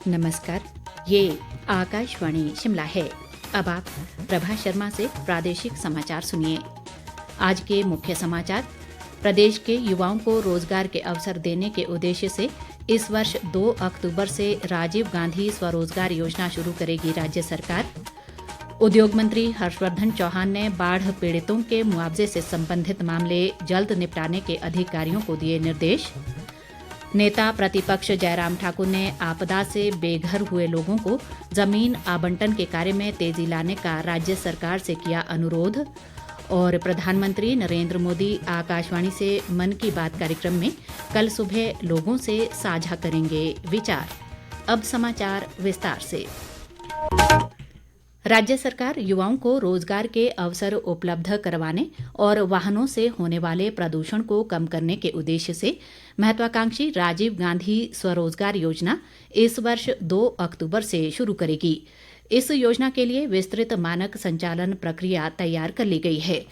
नमस्कार। ये आकाशवाणी शिमला है। अब आप प्रभा शर्मा से प्रादेशिक समाचार सुनिए। आज के मुख्य समाचार। प्रदेश के युवाओं को रोजगार के अवसर देने के उद्देश्य से इस वर्ष 2 अक्टूबर से राजीव गांधी स्वरोजगार योजना शुरू करेगी राज्य सरकार। उद्योग मंत्री हर्षवर्धन चौहान ने बाढ़ पीड़ितों के मुआवजे से संबंधित मामले जल्द निपटाने के अधिकारियों को दिए निर्देश। नेता प्रतिपक्ष जयराम ठाकुर ने आपदा से बेघर हुए लोगों को जमीन आवंटन के कार्य में तेजी लाने का राज्य सरकार से किया अनुरोध। और प्रधानमंत्री नरेंद्र मोदी आकाशवाणी से मन की बात कार्यक्रम में कल सुबह लोगों से साझा करेंगे विचार। अब समाचार विस्तार से। राज्य सरकार युवाओं को रोजगार के अवसर उपलब्ध करवाने और वाहनों से होने वाले प्रदूषण को कम करने के उद्देश्य से महत्वाकांक्षी राजीव गांधी स्वरोजगार योजना इस वर्ष 2 अक्टूबर से शुरू करेगी। इस योजना के लिए विस्तृत मानक संचालन प्रक्रिया तैयार कर ली गई है।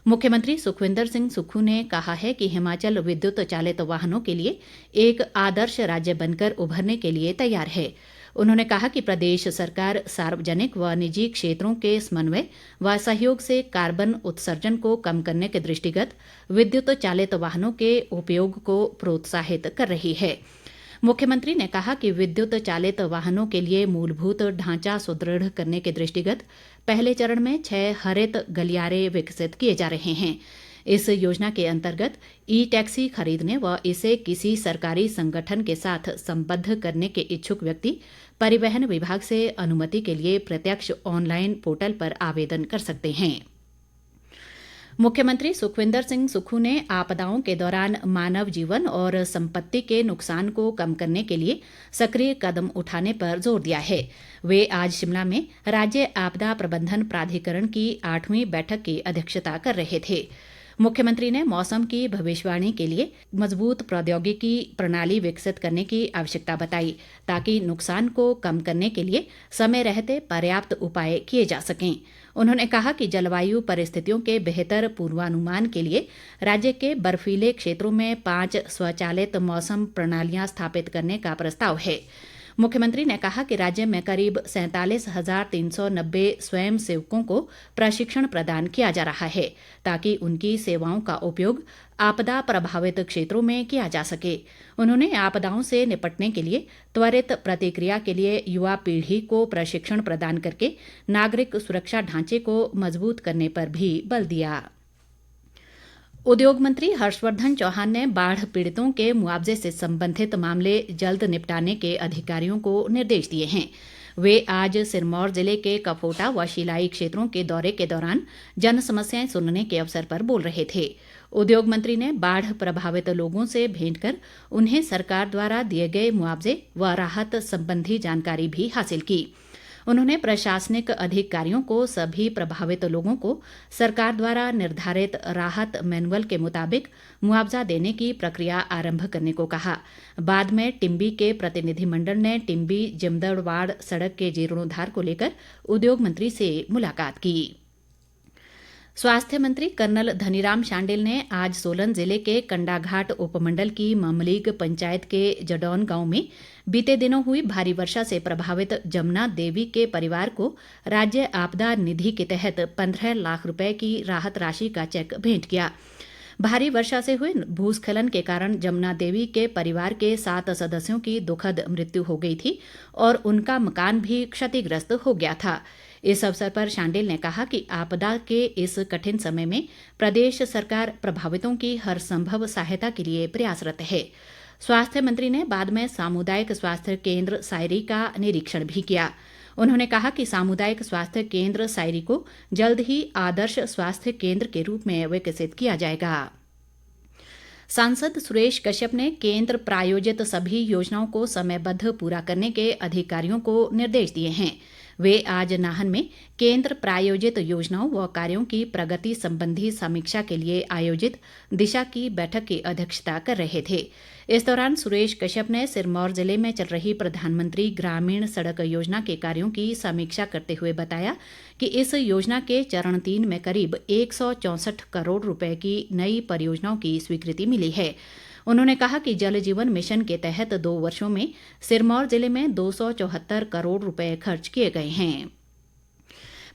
मुख्यमंत्री सुखविंदर सिंह सुक्खू ने कहा है कि हिमाचल विद्युत चालित वाहनों के लिए एक आदर्श राज्य बनकर उभरने के लिए तैयार है। उन्होंने कहा कि प्रदेश सरकार सार्वजनिक व निजी क्षेत्रों के समन्वय व सहयोग से कार्बन उत्सर्जन को कम करने के दृष्टिगत विद्युत चालित वाहनों के उपयोग को प्रोत्साहित कर रही है। मुख्यमंत्री ने कहा कि विद्युत चालित वाहनों के लिए मूलभूत ढांचा सुदृढ़ करने के दृष्टिगत पहले चरण में 6 हरित गलियारे विकसित किए जा रहे हैं। इस योजना के अंतर्गत ई टैक्सी खरीदने व इसे किसी सरकारी संगठन के साथ संबद्ध करने के इच्छुक व्यक्ति परिवहन विभाग से अनुमति के लिए प्रत्यक्ष ऑनलाइन पोर्टल पर आवेदन कर सकते हैं। मुख्यमंत्री सुखविंदर सिंह सुक्खू ने आपदाओं के दौरान मानव जीवन और संपत्ति के नुकसान को कम करने के लिए सक्रिय कदम उठाने पर जोर दिया है। वे आज शिमला में राज्य आपदा प्रबंधन प्राधिकरण की 8वीं बैठक की अध्यक्षता कर रहे थे। मुख्यमंत्री ने मौसम की भविष्यवाणी के लिए मजबूत प्रौद्योगिकी प्रणाली विकसित करने की आवश्यकता बताई ताकि नुकसान को कम करने के लिए समय रहते पर्याप्त उपाय किए जा सकें। उन्होंने कहा कि जलवायु परिस्थितियों के बेहतर पूर्वानुमान के लिए राज्य के बर्फीले क्षेत्रों में 5 स्वचालित मौसम प्रणालियां स्थापित करने का प्रस्ताव है। मुख्यमंत्री ने कहा कि राज्य में करीब 47,390 स्वयं सेवकों को प्रशिक्षण प्रदान किया जा रहा है ताकि उनकी सेवाओं का उपयोग आपदा प्रभावित क्षेत्रों में किया जा सके। उन्होंने आपदाओं से निपटने के लिए त्वरित प्रतिक्रिया के लिए युवा पीढ़ी को प्रशिक्षण प्रदान करके नागरिक सुरक्षा ढांचे को मजबूत करने पर भी बल दिया। उद्योग मंत्री हर्षवर्धन चौहान ने बाढ़ पीड़ितों के मुआवजे से संबंधित मामले जल्द निपटाने के अधिकारियों को निर्देश दिए हैं। वे आज सिरमौर जिले के कफोटा व शिलाई क्षेत्रों के दौरे के दौरान जन समस्याएं सुनने के अवसर पर बोल रहे थे। उद्योग मंत्री ने बाढ़ प्रभावित लोगों से भेंट कर उन्हें सरकार द्वारा दिए गए मुआवजे व राहत संबंधी जानकारी भी हासिल की। उन्होंने प्रशासनिक अधिकारियों को सभी प्रभावित लोगों को सरकार द्वारा निर्धारित राहत मैनुअल के मुताबिक मुआवजा देने की प्रक्रिया आरंभ करने को कहा। बाद में टिम्बी के प्रतिनिधिमंडल ने टिम्बी जिमदड़वाड़ सड़क के जीर्णोद्धार को लेकर उद्योग मंत्री से मुलाकात की। स्वास्थ्य मंत्री कर्नल धनीराम शांडिल ने आज सोलन जिले के कंडाघाट उपमंडल की ममलीग पंचायत के जडौन गांव में बीते दिनों हुई भारी वर्षा से प्रभावित जमुना देवी के परिवार को राज्य आपदा निधि के तहत 15 लाख रुपए की राहत राशि का चेक भेंट किया। भारी वर्षा से हुए भूस्खलन के कारण जमुना देवी के परिवार के 7 सदस्यों की दुखद मृत्यु हो गई थी और उनका मकान भी क्षतिग्रस्त हो गया था। इस अवसर पर शांडिल ने कहा कि आपदा के इस कठिन समय में प्रदेश सरकार प्रभावितों की हर संभव सहायता के लिए प्रयासरत है। स्वास्थ्य मंत्री ने बाद में सामुदायिक स्वास्थ्य केंद्र सायरी का निरीक्षण भी किया। उन्होंने कहा कि सामुदायिक स्वास्थ्य केंद्र सायरी को जल्द ही आदर्श स्वास्थ्य केंद्र के रूप में विकसित किया जाएगा। सांसद सुरेश कश्यप ने केंद्र प्रायोजित सभी योजनाओं को समयबद्ध पूरा करने के अधिकारियों को निर्देश दिए हैं। वे आज नाहन में केंद्र प्रायोजित योजनाओं व कार्यों की प्रगति संबंधी समीक्षा के लिए आयोजित दिशा की बैठक की अध्यक्षता कर रहे थे। इस दौरान सुरेश कश्यप ने सिरमौर जिले में चल रही प्रधानमंत्री ग्रामीण सड़क योजना के कार्यों की समीक्षा करते हुए बताया कि इस योजना के चरण 3 में करीब 164 करोड़ रुपए की नई परियोजनाओं की स्वीकृति मिली है। उन्होंने कहा कि जल जीवन मिशन के तहत 2 वर्षों में सिरमौर जिले में 274 करोड़ रुपए खर्च किए गए हैं।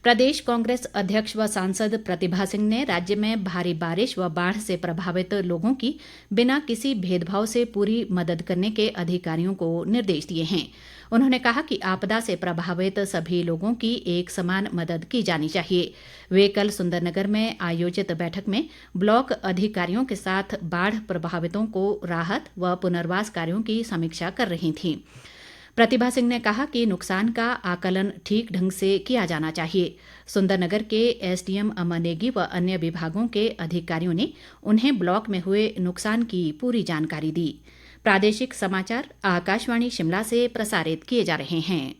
प्रदेश कांग्रेस अध्यक्ष व सांसद प्रतिभा सिंह ने राज्य में भारी बारिश व बाढ़ से प्रभावित लोगों की बिना किसी भेदभाव से पूरी मदद करने के अधिकारियों को निर्देश दिए हैं। उन्होंने कहा कि आपदा से प्रभावित सभी लोगों की एक समान मदद की जानी चाहिए। वे कल सुंदरनगर में आयोजित बैठक में ब्लॉक अधिकारियों के साथ बाढ़ प्रभावितों को राहत व पुनर्वास कार्यों की समीक्षा कर रही थीं। प्रतिभा सिंह ने कहा कि नुकसान का आकलन ठीक ढंग से किया जाना चाहिए। सुंदरनगर के एसडीएम अमर नेगी व अन्य विभागों के अधिकारियों ने उन्हें ब्लॉक में हुए नुकसान की पूरी जानकारी दी। प्रादेशिक समाचार आकाशवाणी शिमला से प्रसारित किए जा रहे हैं।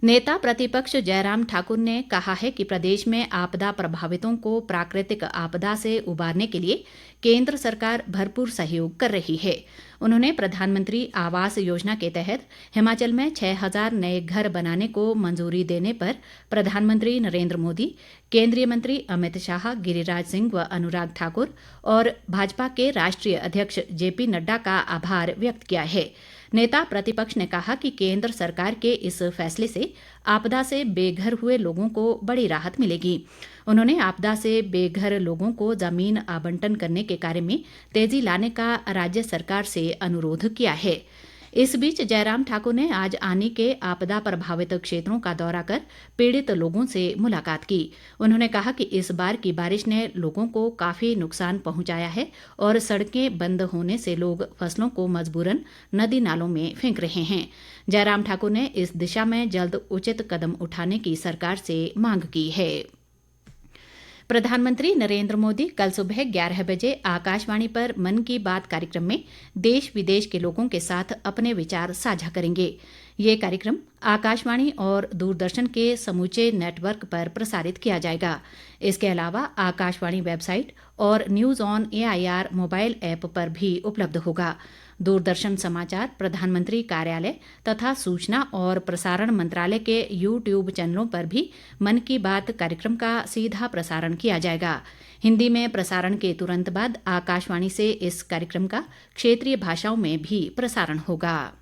नेता प्रतिपक्ष जयराम ठाकुर ने कहा है कि प्रदेश में आपदा प्रभावितों को प्राकृतिक आपदा से उबारने के लिए केंद्र सरकार भरपूर सहयोग कर रही है। उन्होंने प्रधानमंत्री आवास योजना के तहत हिमाचल में 6,000 नए घर बनाने को मंजूरी देने पर प्रधानमंत्री नरेंद्र मोदी, केंद्रीय मंत्री अमित शाह, गिरिराज सिंह व अनुराग ठाकुर और भाजपा के राष्ट्रीय अध्यक्ष जेपी नड्डा का आभार व्यक्त किया है। नेता प्रतिपक्ष ने कहा कि केंद्र सरकार के इस फैसले से आपदा से बेघर हुए लोगों को बड़ी राहत मिलेगी। उन्होंने आपदा से बेघर लोगों को जमीन आवंटन करने के कार्य में तेजी लाने का राज्य सरकार से अनुरोध किया है। इस बीच जयराम ठाकुर ने आज आनी के आपदा प्रभावित क्षेत्रों का दौरा कर पीड़ित लोगों से मुलाकात की। उन्होंने कहा कि इस बार की बारिश ने लोगों को काफी नुकसान पहुंचाया है और सड़कें बंद होने से लोग फसलों को मजबूरन नदी नालों में फेंक रहे हैं। जयराम ठाकुर ने इस दिशा में जल्द उचित कदम उठाने की सरकार से मांग की है। प्रधानमंत्री नरेंद्र मोदी कल सुबह 11 बजे आकाशवाणी पर मन की बात कार्यक्रम में देश विदेश के लोगों के साथ अपने विचार साझा करेंगे। ये कार्यक्रम आकाशवाणी और दूरदर्शन के समूचे नेटवर्क पर प्रसारित किया जाएगा। इसके अलावा आकाशवाणी वेबसाइट और news on AIR mobile app पर भी उपलब्ध होगा। दूरदर्शन समाचार, प्रधानमंत्री कार्यालय तथा सूचना और प्रसारण मंत्रालय के यूट्यूब चैनलों पर भी मन की बात कार्यक्रम का सीधा प्रसारण किया जाएगा। हिंदी में प्रसारण के तुरंत बाद आकाशवाणी से इस कार्यक्रम का क्षेत्रीय भाषाओं में भी प्रसारण होगा।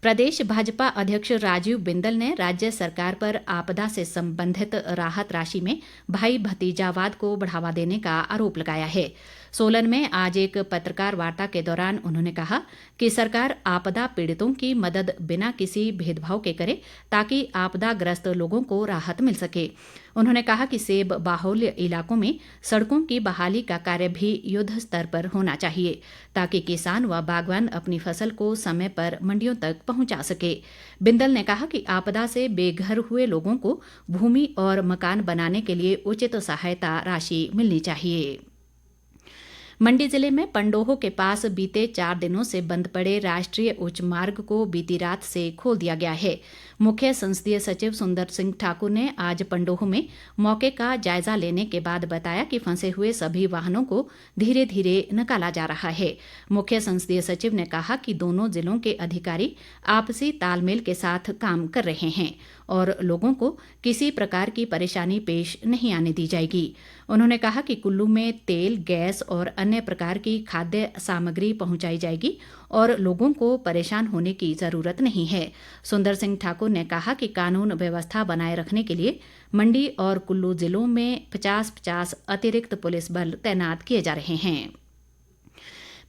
प्रदेश भाजपा अध्यक्ष राजीव बिंदल ने राज्य सरकार पर आपदा से संबंधित राहत राशि में भाई भतीजावाद को बढ़ावा देने का आरोप लगाया है। सोलन में आज एक पत्रकार वार्ता के दौरान उन्होंने कहा कि सरकार आपदा पीड़ितों की मदद बिना किसी भेदभाव के करे ताकि आपदाग्रस्त लोगों को राहत मिल सके। उन्होंने कहा कि सेब बाहुल्य इलाकों में सड़कों की बहाली का कार्य भी युद्ध स्तर पर होना चाहिए ताकि किसान व बागवान अपनी फसल को समय पर मंडियों तक पहुंचा सके। बिंदल ने कहा कि आपदा से बेघर हुए लोगों को भूमि और मकान बनाने के लिए उचित सहायता राशि मिलनी चाहिए। मंडी जिले में पंडोह के पास बीते 4 दिनों से बंद पड़े राष्ट्रीय उच्च मार्ग को बीती रात से खोल दिया गया है। मुख्य संसदीय सचिव सुंदर सिंह ठाकुर ने आज पंडोह में मौके का जायजा लेने के बाद बताया कि फंसे हुए सभी वाहनों को धीरे धीरे निकाला जा रहा है। मुख्य संसदीय सचिव ने कहा कि दोनों जिलों के अधिकारी आपसी तालमेल के साथ काम कर रहे हैं और लोगों को किसी प्रकार की परेशानी पेश नहीं आने दी जाएगी। उन्होंने कहा कि कुल्लू में तेल, गैस और अन्य प्रकार की खाद्य सामग्री पहुंचाई जाएगी और लोगों को परेशान होने की जरूरत नहीं है। सुंदर सिंह ठाकुर ने कहा कि कानून व्यवस्था बनाए रखने के लिए मंडी और कुल्लू जिलों में 50-50 अतिरिक्त पुलिस बल तैनात किए जा रहे हैं।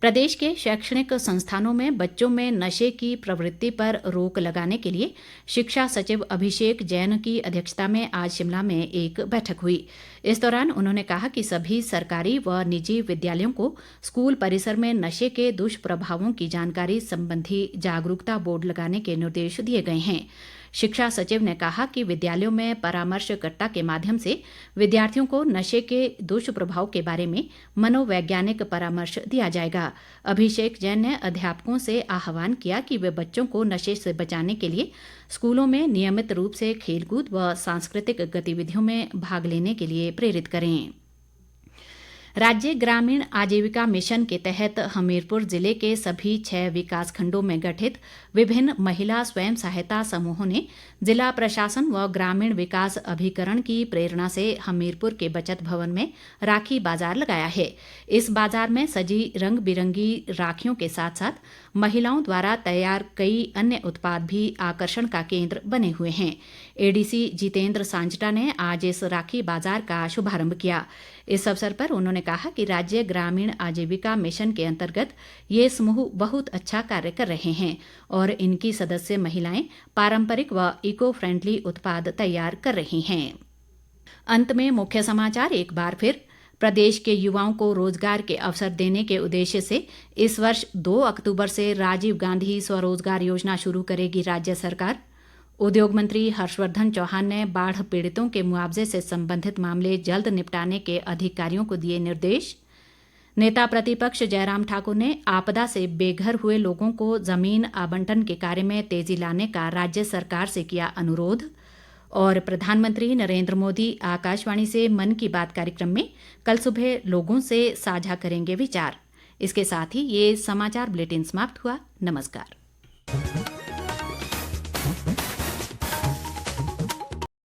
प्रदेश के शैक्षणिक संस्थानों में बच्चों में नशे की प्रवृत्ति पर रोक लगाने के लिए शिक्षा सचिव अभिषेक जैन की अध्यक्षता में आज शिमला में एक बैठक हुई। इस दौरान उन्होंने कहा कि सभी सरकारी व निजी विद्यालयों को स्कूल परिसर में नशे के दुष्प्रभावों की जानकारी संबंधी जागरूकता बोर्ड लगाने के निर्देश दिए गए हैं। शिक्षा सचिव ने कहा कि विद्यालयों में परामर्शकर्ता के माध्यम से विद्यार्थियों को नशे के दुष्प्रभाव के बारे में मनोवैज्ञानिक परामर्श दिया जाएगा। अभिषेक जैन ने अध्यापकों से आह्वान किया कि वे बच्चों को नशे से बचाने के लिए स्कूलों में नियमित रूप से खेलकूद व सांस्कृतिक गतिविधियों में भाग लेने के लिए प्रेरित करें। राज्य ग्रामीण आजीविका मिशन के तहत हमीरपुर जिले के सभी 6 विकास खंडों में गठित विभिन्न महिला स्वयं सहायता समूहों ने जिला प्रशासन व ग्रामीण विकास अभिकरण की प्रेरणा से हमीरपुर के बचत भवन में राखी बाजार लगाया है। इस बाजार में सजी रंग बिरंगी राखियों के साथ साथ महिलाओं द्वारा तैयार कई अन्य उत्पाद भी आकर्षण का केंद्र बने हुए हैं। एडीसी जितेंद्र सांजटा ने आज इस राखी बाजार का शुभारंभ किया। इस अवसर पर उन्होंने कहा कि राज्य ग्रामीण आजीविका मिशन के अंतर्गत ये समूह बहुत अच्छा कार्य कर रहे हैं और इनकी सदस्य महिलाएं पारंपरिक व इको फ्रेंडली उत्पाद तैयार कर रही हैं। अंत में मुख्य समाचार एक बार फिर। प्रदेश के युवाओं को रोजगार के अवसर देने के उद्देश्य से इस वर्ष 2 अक्टूबर से राजीव गांधी स्वरोजगार योजना शुरू करेगी राज्य सरकार। उद्योग मंत्री हर्षवर्धन चौहान ने बाढ़ पीड़ितों के मुआवजे से संबंधित मामले जल्द निपटाने के अधिकारियों को दिए निर्देश। नेता प्रतिपक्ष जयराम ठाकुर ने आपदा से बेघर हुए लोगों को जमीन आवंटन के कार्य में तेजी लाने का राज्य सरकार से किया अनुरोध। और प्रधानमंत्री नरेंद्र मोदी आकाशवाणी से मन की बात कार्यक्रम में कल सुबह लोगों से साझा करेंगे विचार। इसके साथ ही ये समाचार बुलेटिन समाप्त हुआ। नमस्कार।